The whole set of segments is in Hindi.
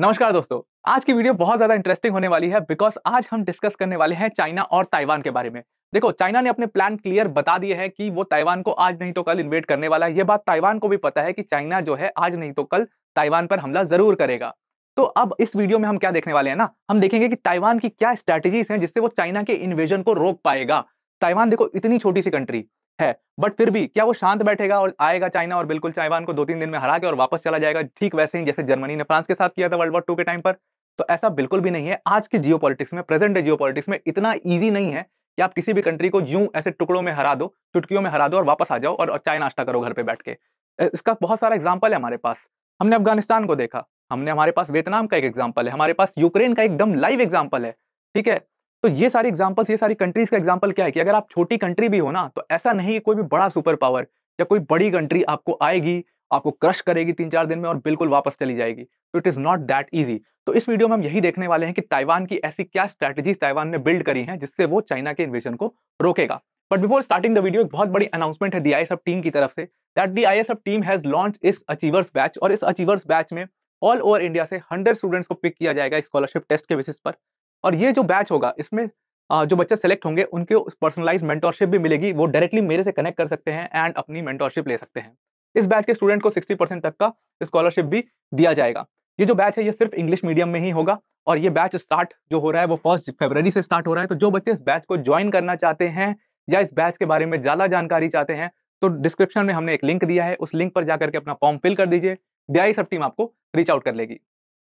नमस्कार दोस्तों, आज की वीडियो बहुत ज्यादा इंटरेस्टिंग होने वाली है बिकॉज आज हम डिस्कस करने वाले हैं चाइना और ताइवान के बारे में। देखो, चाइना ने अपने प्लान क्लियर बता दिए हैं कि वो ताइवान को आज नहीं तो कल इन्वेड करने वाला है। ये बात ताइवान को भी पता है कि चाइना जो है आज नहीं तो कल ताइवान पर हमला जरूर करेगा। तो अब इस वीडियो में हम क्या देखने वाले हैं ना, हम देखेंगे कि ताइवान की क्या स्ट्रैटेजीज हैं जिससे वो चाइना के इन्वेजन को रोक पाएगा। ताइवान देखो इतनी छोटी सी कंट्री है, बट फिर भी क्या वो शांत बैठेगा और आएगा चाइना और बिल्कुल ताइवान को 2-3 दिन में हरा के और वापस चला जाएगा, ठीक वैसे ही जैसे जर्मनी ने फ्रांस के साथ किया था वर्ल्ड वॉर 2 के टाइम पर? तो ऐसा बिल्कुल भी नहीं है। आज के जियोपॉलिटिक्स में, प्रेजेंट डे जियोपॉलिटिक्स में इतना इजी नहीं है कि आप किसी भी कंट्री को यूं ऐसे टुकड़ों में हरा दो, चुटकियों में हरा दो और वापस आ जाओ और चाय नाश्ता करो घर पे बैठ के। इसका बहुत सारा एग्जाम्पल है हमारे पास। हमने अफगानिस्तान को देखा, हमारे पास वियतनाम का एक एग्जाम्पल है, हमारे पास यूक्रेन का एकदम लाइव एग्जाम्पल है। ठीक है, तो ये सारी एग्जांपल्स, ये सारी कंट्रीज का एग्जांपल क्या है कि अगर आप छोटी कंट्री भी हो ना, तो ऐसा नहीं है कोई भी बड़ा सुपर पावर या कोई बड़ी कंट्री आपको आएगी, आपको क्रश करेगी 3-4 दिन में और बिल्कुल वापस चली जाएगी। तो it is not that easy. तो इस वीडियो में हम यही देखने वाले हैं कि ताइवान की ऐसी क्या स्ट्रैटेजीज ताइवान ने बिल्ड करी हैं जिससे वो चाइना के इन्वेजन को रोकेगा। But before starting the video, एक बहुत बड़ी अनाउंसमेंट है दी आईएसएफ टीम की तरफ say that the ISF team has launch इस अचीवर्स बैच, और इस अचीवर्स बैच में ऑल ओवर इंडिया से 100 स्टूडेंट्स को पिक किया जाएगा स्कॉलरशिप टेस्ट के बेसिस पर। और ये जो बैच होगा इसमें जो बच्चे सेलेक्ट होंगे उनके पर्सनलाइज मेंटोरशिप भी मिलेगी। वो डायरेक्टली मेरे से कनेक्ट कर सकते हैं एंड अपनी मेंटोरशिप ले सकते हैं। इस बैच के स्टूडेंट को 60% तक का स्कॉलरशिप भी दिया जाएगा। ये जो बैच है ये सिर्फ इंग्लिश मीडियम में ही होगा और ये बैच स्टार्ट जो हो रहा है वो 1 फरवरी से स्टार्ट हो रहा है। तो जो बच्चे इस बैच को ज्वाइन करना चाहते हैं या इस बैच के बारे में ज्यादा जानकारी चाहते हैं तो डिस्क्रिप्शन में हमने एक लिंक दिया है, उस लिंक पर जाकर के अपना फॉर्म फिल कर दीजिए। डीआई सब टीम आपको रीच आउट कर लेगी।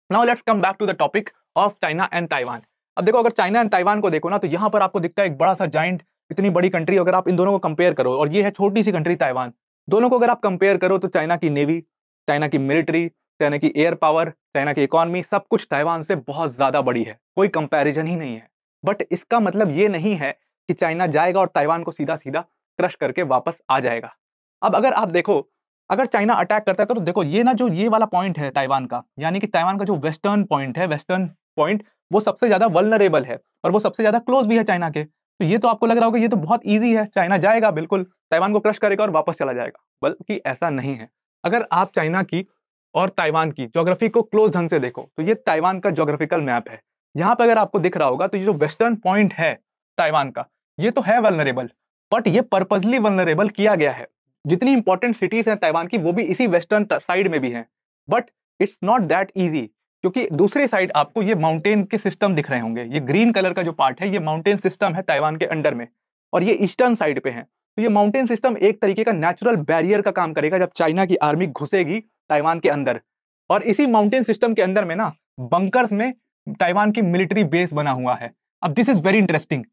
Now let's come back to the topic of China and Taiwan. अब देखो, अगर चाइना एंड ताइवान को देखो ना, तो यहां पर आपको दिखता है एक बड़ा सा जाइंट, इतनी बड़ी कंट्री। अगर आप इन दोनों को कंपेयर करो और ये है छोटी सी कंट्री ताइवान, दोनों को अगर आप कंपेयर करो तो चाइना की नेवी, चाइना की मिलिट्री, चाइना की एयर पावर, चाइना की इकोनॉमी, सब कुछ ताइवान से बहुत ज्यादा बड़ी है, कोई कंपैरिजन ही नहीं है। बट इसका मतलब ये नहीं है कि चाइना जाएगा और ताइवान को सीधा सीधा क्रश करके वापस आ जाएगा। अब अगर आप देखो, अगर चाइना अटैक करता है तो देखो ये ना, जो ये वाला पॉइंट है ताइवान का, यानी कि ताइवान का जो वेस्टर्न पॉइंट है, वेस्टर्न पॉइंट, वो सबसे ज्यादा वल्नरेबल है और वो सबसे ज्यादा क्लोज भी है चाइना के। तो ये तो आपको लग रहा होगा ये तो बहुत इजी है, चाइना जाएगा बिल्कुल ताइवान को क्रश करेगा और वापस चला जाएगा। बल्कि ऐसा नहीं है। अगर आप चाइना की और ताइवान की ज्योग्राफी को क्लोज ढंग से देखो तो ये ताइवान का ज्योग्राफिकल मैप है। यहाँ पे अगर आपको दिख रहा होगा तो ये जो वेस्टर्न पॉइंट है ताइवान का, ये तो है वल्नरेबल, बट ये पर्पजली वल्नरेबल किया गया है। जितनी इंपॉर्टेंट सिटीज हैं ताइवान की वो भी इसी वेस्टर्न साइड में भी हैं। But it's not that easy, क्योंकि दूसरी साइड आपको ये माउंटेन के सिस्टम दिख रहे होंगे। ये ग्रीन कलर का जो पार्ट है ये माउंटेन सिस्टम है ताइवान के अंडर में, और ये ईस्टर्न साइड पे है। तो ये माउंटेन सिस्टम एक तरीके का नेचुरल बैरियर का काम करेगा जब चाइना की आर्मी घुसेगी ताइवान के अंदर। और इसी माउंटेन सिस्टम के अंदर में ना, बंकर्स में ताइवान की मिलिट्री बेस बना हुआ है। अब दिस इज वेरी इंटरेस्टिंग।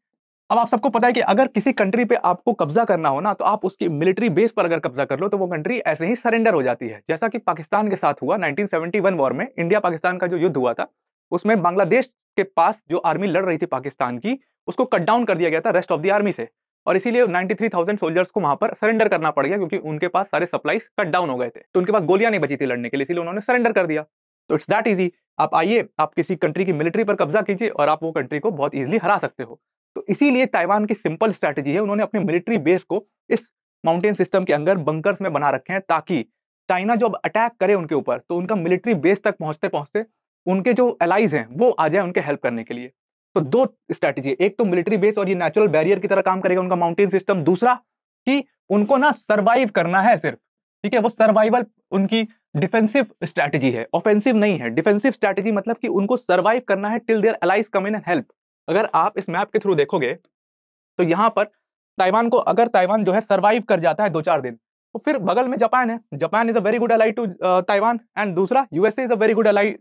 अब आप सबको पता है कि अगर किसी कंट्री पे आपको कब्जा करना हो ना, तो आप उसकी मिलिट्री बेस पर अगर कब्जा कर लो तो वो कंट्री ऐसे ही सरेंडर हो जाती है। जैसा कि पाकिस्तान के साथ हुआ 1971 वॉर में, इंडिया पाकिस्तान का जो युद्ध हुआ था, उसमें बांग्लादेश के पास जो आर्मी लड़ रही थी पाकिस्तान की, उसको कट डाउन कर दिया गया था रेस्ट ऑफ द आर्मी से, और इसीलिए 93,000 सोल्जर्स को वहां पर सरेंडर करना पड़ गया, क्योंकि उनके पास सारे सप्लाईज कट डाउन हो गए थे, तो उनके पास गोलियां नहीं बची थी लड़ने के लिए, इसलिए उन्होंने सरेंडर कर दिया। तो इट्स दैट इजी। आप आइए, आप किसी कंट्री की मिलिट्री पर कब्जा कीजिए और आप वो कंट्री को बहुत इजीली हरा सकते हो। तो इसीलिए ताइवान की सिंपल स्ट्रैटेजी है, उन्होंने अपनी मिलिट्री बेस को इस माउंटेन सिस्टम के अंदर बंकर्स में बना रखे हैं, ताकि चाइना जब अटैक करे उनके ऊपर तो उनका मिलिट्री बेस तक पहुंचते पहुंचते उनके जो एलाइज हैं वो आ जाए उनके हेल्प करने के लिए। तो दो स्ट्रैटेजी, एक तो मिलिट्री बेस और ये नेचुरल बैरियर की तरह काम करेगा उनका माउंटेन सिस्टम। दूसरा कि उनको ना सर्वाइव करना है सिर्फ, ठीक है, वो सर्वाइवल उनकी डिफेंसिव स्ट्रैटेजी है, ऑफेंसिव नहीं है। डिफेंसिव स्ट्रैटेजी मतलब कि उनको सर्वाइव करना है till their allies come in and help. अगर आप इस मैप के थ्रू देखोगे तो यहां पर ताइवान को, अगर ताइवान जो है सर्वाइव कर जाता है 2-4 दिन, तो फिर बगल में जापान है। Japan is a very good ally to Taiwan, and दूसरा USA is a very good ally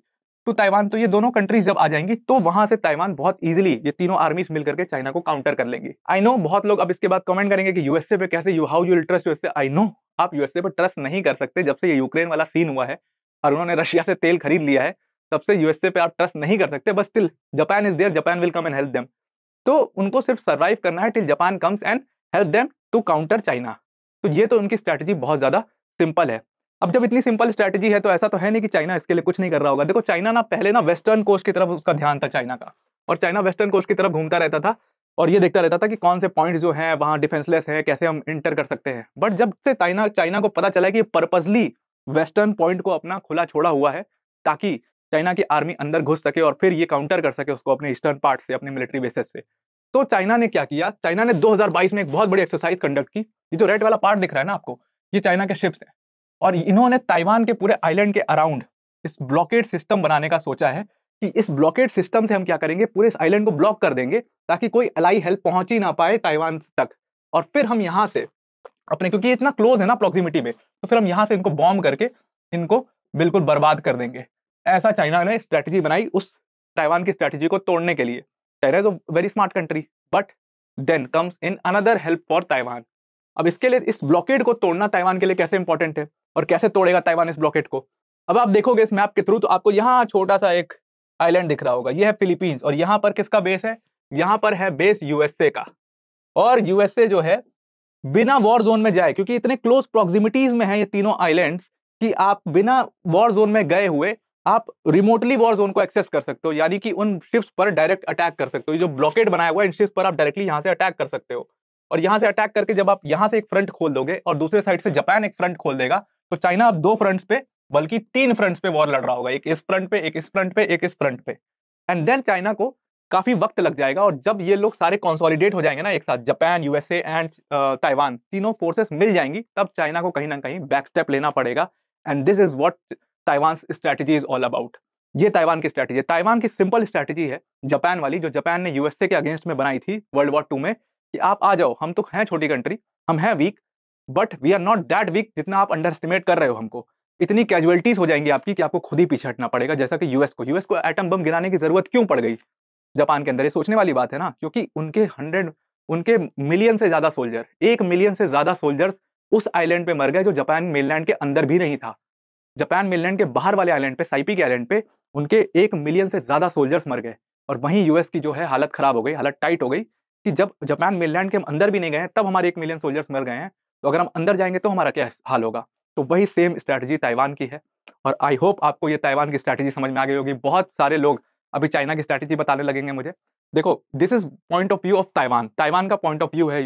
to Taiwan. तो ये दोनों कंट्रीज जब आ जाएंगी तो वहां से ताइवान बहुत इजीली, ये तीनों आर्मीज मिलकर के चाइना को काउंटर कर लेंगी। आई नो बहुत लोग अब इसके बाद कमेंट करेंगे कि यूएसए पे कैसे, how you will trust USA. I know आप यूएसए पे ट्रस्ट नहीं कर सकते, जब से ये यूक्रेन वाला सीन हुआ है और उन्होंने रशिया से तेल खरीद लिया है, तब से यूएसए पे आप ट्रस्ट नहीं कर सकते। But still Japan is there, Japan will come and help them. तो उनको सिर्फ सर्वाइव करना है till Japan comes and help them to counter China. तो ये तो उनकी स्ट्रैटेजी बहुत ज्यादा सिंपल है। अब जब इतनी सिंपल स्ट्रैटेजी है तो ऐसा तो है नहीं कि चाइना इसके लिए कुछ नहीं कर रहा होगा। देखो, चाइना ना पहले ना वेस्टर्न कोस्ट की तरफ उसका ध्यान था चाइना का, और चाइना वेस्टर्न कोस्ट की तरफ घूमता रहता था और ये देखता रहता था कि कौन से पॉइंट जो है वहां डिफेंसलेस है, कैसे हम इंटर कर सकते हैं। बट जब से चाइना को पता चला कि पर्पसली वेस्टर्न पॉइंट को अपना खुला छोड़ा हुआ है ताकि चाइना की आर्मी अंदर घुस सके और फिर ये काउंटर कर सके उसको अपने ईस्टर्न पार्ट से, अपने मिलिट्री बेसेस से। तो चाइना ने क्या किया, चाइना ने 2022 में एक बहुत बड़ी एक्सरसाइज कंडक्ट की। ये जो रेड वाला पार्ट दिख रहा है ना आपको, ये चाइना के शिप्स हैं और इन्होंने ताइवान के पूरे आइलैंड के अराउंड इस ब्लॉकेड सिस्टम बनाने का सोचा है कि इस ब्लॉकेड सिस्टम से हम क्या करेंगे, पूरे इस आइलैंड को ब्लॉक कर देंगे ताकि कोई अलाई हेल्प पहुंच ही ना पाए ताइवान तक। और फिर हम यहां से अपने, क्योंकि इतना क्लोज है ना प्रॉक्सिमिटी में, तो फिर हम यहां से इनको बॉम्ब करके इनको बिल्कुल बर्बाद कर देंगे। ऐसा चाइना ने स्ट्रेटजी बनाई उस ताइवान की स्ट्रेटजी को तोड़ने के लिए। China is a very smart country, but then comes in another help for Taiwan. अब इसके लिए इस ब्लॉकेड को तोड़ना ताइवान के लिए कैसे इंपॉर्टेंट है और कैसे तोड़ेगा ताइवान इस ब्लॉकेड को। अब आप देखोगे इस मैप के थ्रू तो आपको यहाँ छोटा सा एक आइलैंड दिख रहा होगा, ये है फिलीपींस और यहाँ पर किसका बेस है, यहाँ पर है बेस यूएसए का। और यूएसए जो है बिना वॉर जोन में जाए, क्योंकि इतने क्लोज प्रॉक्सिमिटीज में है ये तीनों आइलैंड्स कि आप बिना वॉर जोन में गए हुए आप रिमोटली वॉर जोन को एक्सेस कर सकते हो, यानी कि उन शिप्स पर डायरेक्ट अटैक कर सकते हो। ये जो ब्लॉकेड बनाया हुआ है इन शिप्स पर आप डायरेक्टली यहां से अटैक कर सकते हो। और यहां से अटैक करके जब आप यहां से एक फ्रंट खोल दोगे और दूसरे साइड से जापान एक फ्रंट खोल देगा, तो चाइना अब 2 फ्रंट्स पे बल्कि 3 फ्रंट्स पे वॉर लड़ रहा होगा, एक इस फ्रंट पे, एक इस फ्रंट पे, एक इस फ्रंट पे। एंड देन चाइना को काफी वक्त लग जाएगा और जब ये लोग सारे कंसोलिडेट हो जाएंगे ना एक साथ, जापान, यूएसए एंड ताइवान, तीनों फोर्सेस मिल जाएंगी, तब चाइना को कहीं ना कहीं बैक स्टेप लेना पड़ेगा। And this is what Taiwan strategy is all about. ये ताइवान की स्ट्रेटजी है। ताइवान की सिंपल स्ट्रेटजी है जापान वाली, जो जापान ने यूएसए के अगेंस्ट में बनाई थी वर्ल्ड वॉर 2 में, कि आप आ जाओ, हम तो हैं छोटी कंट्री, हम हैं weak, but we are not that weak जितना आप अंडर एस्टिमेट कर रहे हो हमको। इतनी कैजुअलिटीज हो जाएंगी आपकी कि आपको खुद ही पीछे हटना पड़ेगा। जैसा कि यूएस को एटम बम गिराने की जरूरत क्यों पड़ गई जापान के अंदर, ये सोचने वाली बात है ना, क्योंकि उनके मिलियन से ज्यादा सोल्जर, 1 मिलियन से ज्यादा सोल्जर्स उस आइलैंड पे मर गए जो जापान मेनलैंड के अंदर भी नहीं था। जापान मेनलैंड के बाहर वाले आइलैंड पे, साइपी के आइलैंड पे उनके 1 मिलियन से ज्यादा सोल्जर्स मर गए। और वहीं यूएस की जो है हालत खराब हो गई, हालत टाइट हो गई कि जब जापान मेनलैंड के हम अंदर भी नहीं गए तब हमारे 1 मिलियन सोल्जर्स मर गए हैं, तो अगर हम अंदर जाएंगे तो हमारा क्या हाल होगा। तो वही सेम स्ट्रैटेजी ताइवान की है और आई होप आपको ये ताइवान की स्ट्रैटेजी समझ में आ गई होगी। बहुत सारे लोग अभी चाइना की स्ट्रैटेजी बताने लगेंगे मुझे। देखो, this is point of view of Taiwan, Taiwan का पॉइंट ऑफ व्यू है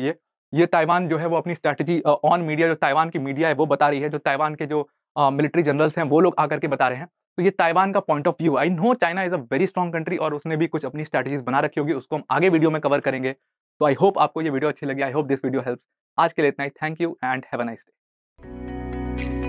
ये ताइवान जो है वो अपनी स्ट्रैटेजी ऑन मीडिया, जो ताइवान की मीडिया है वो बता रही है, जो ताइवान के जो मिलिट्री जनरल्स हैं वो लोग आकर के बता रहे हैं। तो ये ताइवान का point of view. I know China is a very strong country और उसने भी कुछ अपनी स्ट्रैटेजीज बना रखी होगी, उसको हम आगे वीडियो में कवर करेंगे। तो आई होप आपको ये वीडियो अच्छी लगी, I hope this video helps. आज के लिए इतना ही, thank you and have a nice day.